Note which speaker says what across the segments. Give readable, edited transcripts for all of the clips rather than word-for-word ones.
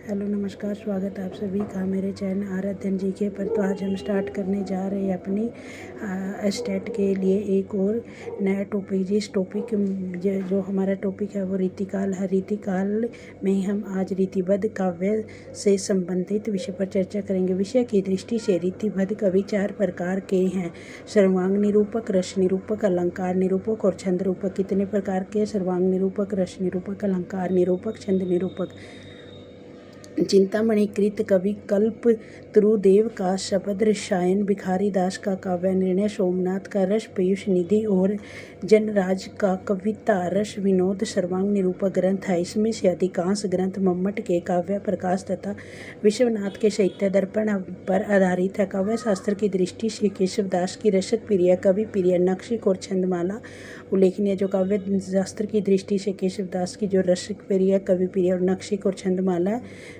Speaker 1: Hello नमस्कार, स्वागत है आप सभी का मेरे चैनल आराध्यन जी के पर। तो आज हम स्टार्ट करने जा रहे हैं अपनी स्टेट के लिए एक और नया टॉपिक। जिस टॉपिक जो हमारा टॉपिक है वो रीतिकाल है। रीतिकाल में हम आज रीतिबद्ध काव्य से संबंधित विषय पर चर्चा करेंगे। विषय की दृष्टि से रीतिबद्ध कवि 4 प्रकार के हैं: सर्वांग निरूपक, रस निरूपक, अलंकार निरूपक और छंद निरूपक। कितने प्रकार के? सर्वांग निरूपक, रस निरूपक, अलंकार निरूपक, छंद निरूपक। चिंतामणि कृत कवि कल्पतरुदेव का शब्द रसायन, भिखारी दास का काव्य निर्णय, सोमनाथ का रस पीयूष निधि और जनराज का कविता रस विनोद सर्वांग निरूपक ग्रंथ है। इसमें से अधिकांश ग्रंथ मम्मट के काव्य प्रकाश तथा विश्वनाथ के साहित्य दर्पण पर आधारित है। काव्य शास्त्र की दृष्टि से केशवदास की रसक प्रिय, कवि प्रिय, नक्षिक और छंदमाला उल्लेखनीय। जो काव्य शास्त्र की दृष्टि से केशवदास की जो रसिक प्रिय, कवि प्रिय और नक्षिक और छंदमाला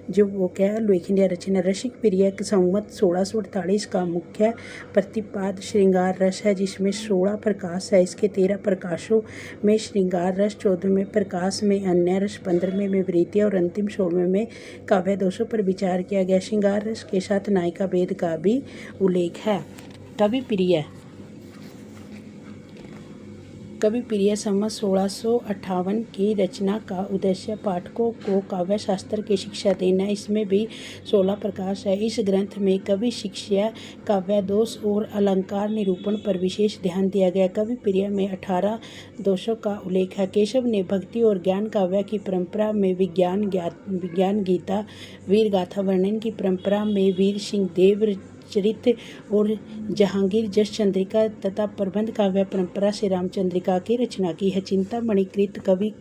Speaker 1: जो वो क्या है उल्लेखनीय रचना। रसिक प्रिय संवत 1648 का मुख्य प्रतिपाद श्रृंगार रस है, जिसमें 16 प्रकाश है। इसके 13 प्रकाशों में श्रृंगार रस, 14वें प्रकाश में अन्य रस, 15वें में वृत्ति और अंतिम 16वें में काव्य दोषों पर विचार किया गया। श्रृंगार रस के साथ नायिका भेद का भी उल्लेख है। कवि प्रिय संवत 1658 की रचना का उद्देश्य पाठकों को काव्य शास्त्र की शिक्षा देना। इसमें भी 16 प्रकाश है। इस ग्रंथ में कवि शिक्षा, काव्य दोष और अलंकार निरूपण पर विशेष ध्यान दिया गया। कवि प्रिय में 18 दोषों का उल्लेख है। केशव ने भक्ति और ज्ञान काव्य की परंपरा में विज्ञान गीता, वीर गाथा वर्णन की परंपरा में वीर सिंह देव चरित और जहांगीर जस चंद्रिका तथा प्रबंध काव्य परंपरा से रामचंद्रिका की रचना की है। चिंतामणि कृत कवि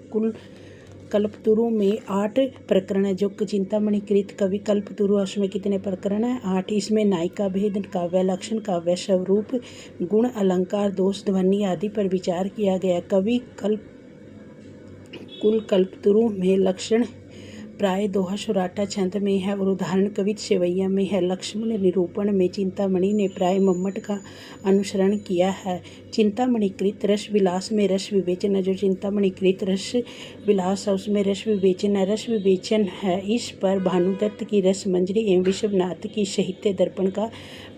Speaker 1: कल्पतरु में 8 प्रकरण है। जो चिंतामणि कृत कवि कल्पतरु उसमें कितने प्रकरण है? 8। इसमें नायिका भेद, काव्य लक्षण, काव्य स्वरूप, गुण, अलंकार, दोष, ध्वनि आदि पर विचार किया गया। कवि कल्पतरु में लक्षण प्राय दोहा सौराठा छंद में है और उदाहरण कवित सेवैया में है। लक्ष्मण निरूपण में चिंतामणि ने प्राय मम्मट का अनुसरण किया है। चिंतामणि कृत रस विलास में रस विवेचन है। जो चिंतामणि कृत रस विलास है उसमें रस विवेचन है। रस विवेचन है इस पर भानुदत्त की रस मंजरी एवं विश्वनाथ की साहित्य दर्पण का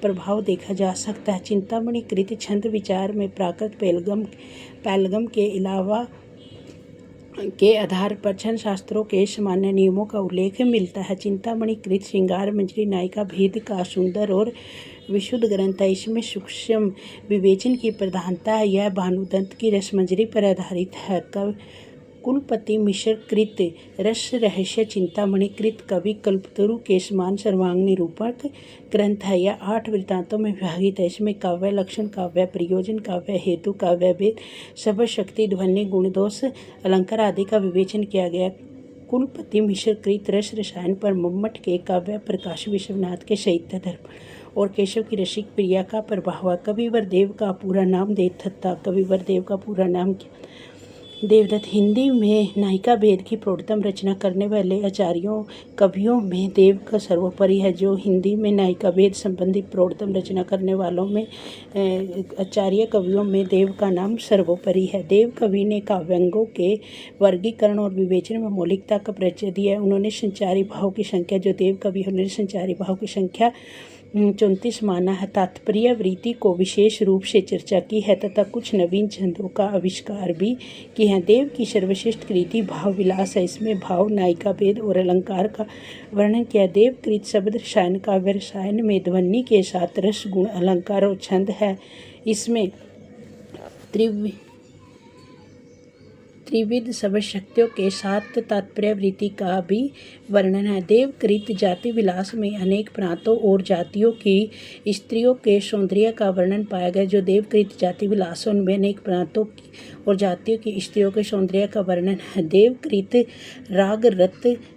Speaker 1: प्रभाव देखा जा सकता है। चिंतामणि कृत छंद विचार में प्राकृत पैलगम के अलावा के आधार पर छंद शास्त्रों के सामान्य नियमों का उल्लेख मिलता है। चिंतामणि कृत श्रृंगार मंजरी नायिका भेद का सुंदर और विशुद्ध ग्रंथ है। इसमें सूक्ष्म विवेचन की प्रधानता है। यह भानुदत्त की रसमंजरी पर आधारित है। कुलपति मिश्र कृत रस रहस्य चिंतामणि कृत कवि कल्पतरु के समान सर्वांग निरूपक ग्रंथ है। यह 8 वृत्तांतों में विभाजित है। इसमें काव्य लक्षण, काव्य प्रयोजन, काव्य हेतु, काव्य भेद, शब्द शक्ति, ध्वनि, गुण, दोष, अलंकार आदि का विवेचन किया गया। कुलपति मिश्र कृत रस रसायन पर मम्मट के काव्य प्रकाश, विश्वनाथ के साहित्य दर्पण और केशव की रसिक प्रिया का प्रभाव है। कविवर देव का पूरा नाम देवदत्त। कविवर देव का पूरा नाम देवदत्त। हिंदी में नायिका भेद की प्रौढ़तम रचना करने वाले आचार्यों कवियों में देव का सर्वोपरि है। जो हिंदी में नायिका भेद संबंधी प्रौढ़तम रचना करने वालों में आचार्य कवियों में देव का नाम सर्वोपरि है। देव कवि ने काव्यांगों के वर्गीकरण और विवेचन में मौलिकता का परिचय दिया है। उन्होंने संचारी भाव की संख्या, जो देव कवि उन्होंने संचारी भाव की संख्या 34 माना है। तात्पर्य वृत्ति को विशेष रूप से चर्चा की है तथा कुछ नवीन छंदों का आविष्कार भी किए हैं। देव की सर्वश्रेष्ठ कृति भाव विलास है। इसमें भाव, नायिका भेद और अलंकार का वर्णन किया। देव कृत शब्द रसायन, काव्य रसायन में ध्वनि के साथ रस, गुण, अलंकार और छंद है। इसमें त्रिविध शब्द शक्तियों के साथ तात्पर्य वृत्ति का भी वर्णन है। देवकृत जाति विलास में अनेक प्रांतों और जातियों की स्त्रियों के सौंदर्य का वर्णन पाया गया। जो देवकृत जाति विलासों में अनेक प्रांतों और जातियों की स्त्रियों के सौंदर्य का वर्णन है। देवकृत राग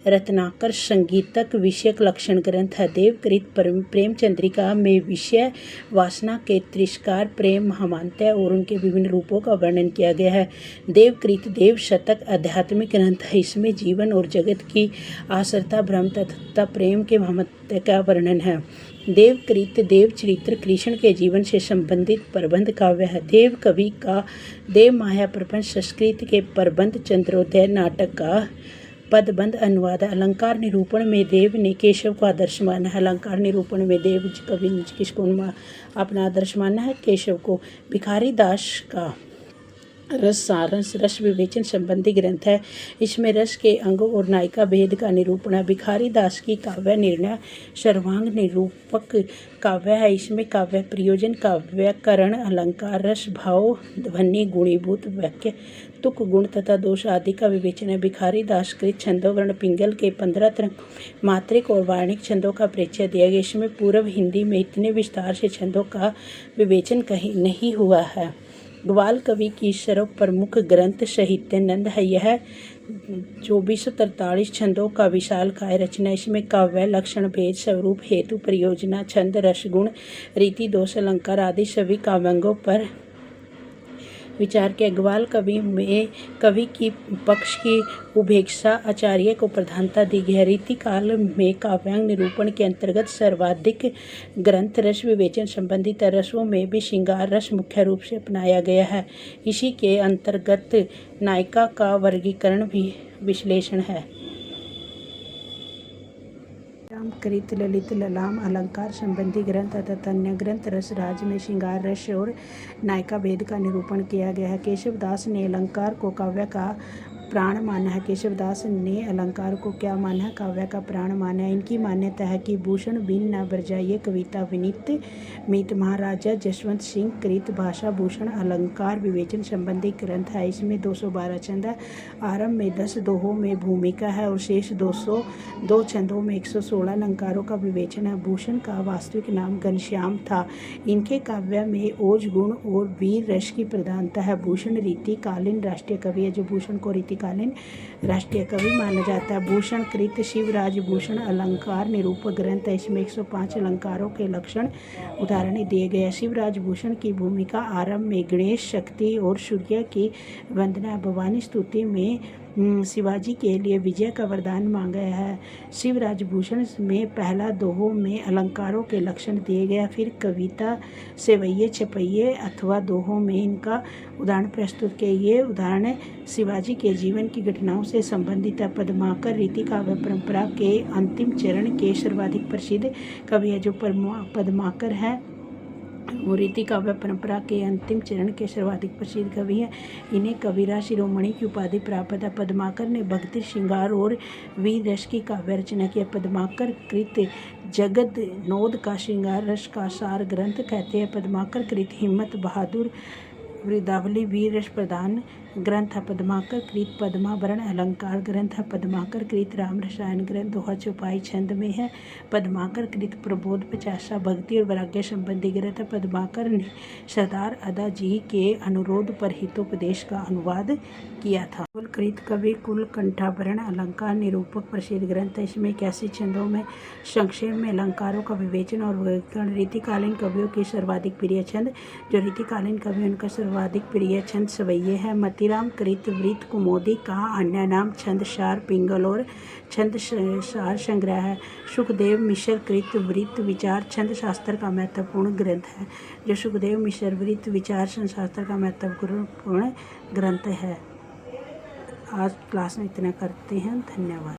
Speaker 1: रत्नाकर संगीतक विषयक लक्षण ग्रंथ है। देवकृत प्रेमचंद्रिका में विषय वासना के तिरस्कार, प्रेम, महामानता और उनके विभिन्न रूपों का वर्णन किया गया है। देवकृत देव शतक आध्यात्मिक ग्रंथ है। इसमें जीवन और जगत की आसरता, भ्रम तथा प्रेम के महत्व का वर्णन है। देवकृत देव चरित्र कृष्ण के जीवन से संबंधित प्रबंध काव्य है। देव कवि का देव माया प्रपंच, संस्कृत के प्रबंध, चंद्रोदय नाटक का पदबंध अनुवाद। अलंकार निरूपण में देव ने केशव को आदर्श माना है। अलंकार निरूपण में देव कवि ने किसको अपना आदर्श माना है? केशव को। भिखारी दास का रस सारांश रस विवेचन संबंधी ग्रंथ है। इसमें रस के अंगों और नायिका भेद का निरूपण है। भिखारी दास की काव्य निर्णय सर्वांग निरूपक काव्य है। इसमें काव्य प्रयोजन, काव्यकरण, अलंकार, रस, भाव, ध्वनि, गुणीभूत वाक्य, तुक, गुण तथा दोष आदि का विवेचन है। भिखारी दास कृत छंदों वर्ण पिंगल के 15 तरंग मात्रिक और वार्णिक छंदों का परिचय दिया गया। इसमें पूर्व हिंदी में इतने विस्तार से छंदों का विवेचन कहीं नहीं हुआ है। ग्वाल कवि की सर्व प्रमुख ग्रंथ साहित्यानंद है। यह 2443 छंदों का विशाल काय रचना। इसमें काव्य, लक्षण, भेद, स्वरूप, हेतु, प्रयोजना, छंद, रस, गुण, रीति, दोष, अलंकार आदि सभी काव्यांगों पर विचार किया। ग्वाल कवि में कवि की पक्ष की उपेक्षा आचार्य को प्रधानता दी गई है। रीति काल में काव्यांग निरूपण के अंतर्गत सर्वाधिक ग्रंथ रस विवेचन संबंधित रसों में भी श्रृंगार रस मुख्य रूप से अपनाया गया है। इसी के अंतर्गत नायिका का वर्गीकरण भी विश्लेषण है। कृत, ललित, ललाम, अलंकार संबंधी ग्रंथ तथा अन्य ग्रंथ रस राज में श्रृंगार रस और नायिका भेद का निरूपण किया गया है। केशवदास ने अलंकार को काव्य का प्राण माना है। केशवदास ने अलंकार को क्या माना है? काव्य का प्राण माना है। इनकी मान्यता है कि भूषण बिन न बरजाइए कविता विनीत मीत। महाराजा जसवंत सिंह कृत भाषा भूषण अलंकार विवेचन संबंधी ग्रंथ है। इसमें 212 छंद है। आरंभ में 10 दोहों में भूमिका है और शेष 202 छंदों में 116 अलंकारों का विवेचन है। भूषण का वास्तविक नाम घनश्याम था। इनके काव्य में ओज गुण और वीर रस की प्रधानता है। भूषण रीतिकालीन राष्ट्रीय कवि है। जो भूषण को रीतिकालीन राष्ट्रीय कवि माना जाता है। भूषण कृत शिवराज भूषण अलंकार निरूपक ग्रंथ है। इसमें 105 अलंकारों के लक्षण उदाहरण दिए गए हैं। शिवराज भूषण की भूमिका आरंभ में गणेश, शक्ति और सूर्य की वंदना, भवानी स्तुति में शिवाजी के लिए विजय का वरदान मांगा है। शिवराज भूषण में पहला दोहों में अलंकारों के लक्षण दिए गए। फिर कविता सेवैये छपैये अथवा दोहों में इनका उदाहरण प्रस्तुत किए। ये उदाहरण शिवाजी के जीवन की घटनाओं से संबंधित है। पद्माकर रीति काव्य परंपरा के अंतिम चरण के सर्वाधिक प्रसिद्ध कवि है। जो पद्माकर है वो रीति काव्य परंपरा के अंतिम चरण के सर्वाधिक प्रसिद्ध कवि हैं। इन्हें कविराज शिरोमणि की उपाधि प्राप्त है। पद्माकर ने भक्ति, श्रृंगार और वीर रस की काव्य रचना की। पद्माकर कृत जगन्नोद का श्रृंगार रस का सार ग्रंथ कहते हैं। पद्माकर कृत हिम्मत बहादुर वृद्धावली वीर रस प्रधान ग्रंथ है। पद्माकर कृत पद्माभरण अलंकार ग्रंथ है। पद्माकर कृत राम रसायन ग्रंथ दोहा चौपाई छंद में है। पद्माकर कृत प्रबोध पचासा भक्ति और वैराग्य संबंधी ग्रंथ है। पद्माकर ने सरदार अदा जी के अनुरोध पर हितोपदेश का अनुवाद किया था। कुल कृत कवि कुल कंठाभरण अलंकार निरूपक प्रसिद्ध ग्रंथ है। इसमें 81 छंदों में संक्षेप में अलंकारों का विवेचन और वर्गीकरण। रीतिकालीन कवियों की सर्वाधिक प्रिय छंद। जो रीतिकालीन कवि उनका सर्वाधिक प्रिय छंद सवैये है। मतीराम कृत वृत्त कुमोदी का अन्य नाम छंद सार पिंगल और छंद सार संग्रह है। सुखदेव मिश्र कृत वृत्त विचार छंद शास्त्र का महत्वपूर्ण ग्रंथ है। जो सुखदेव मिश्र वृत्त विचार छंद शास्त्र का महत्वपूर्ण ग्रंथ है। आज क्लास में इतना करते हैं। धन्यवाद।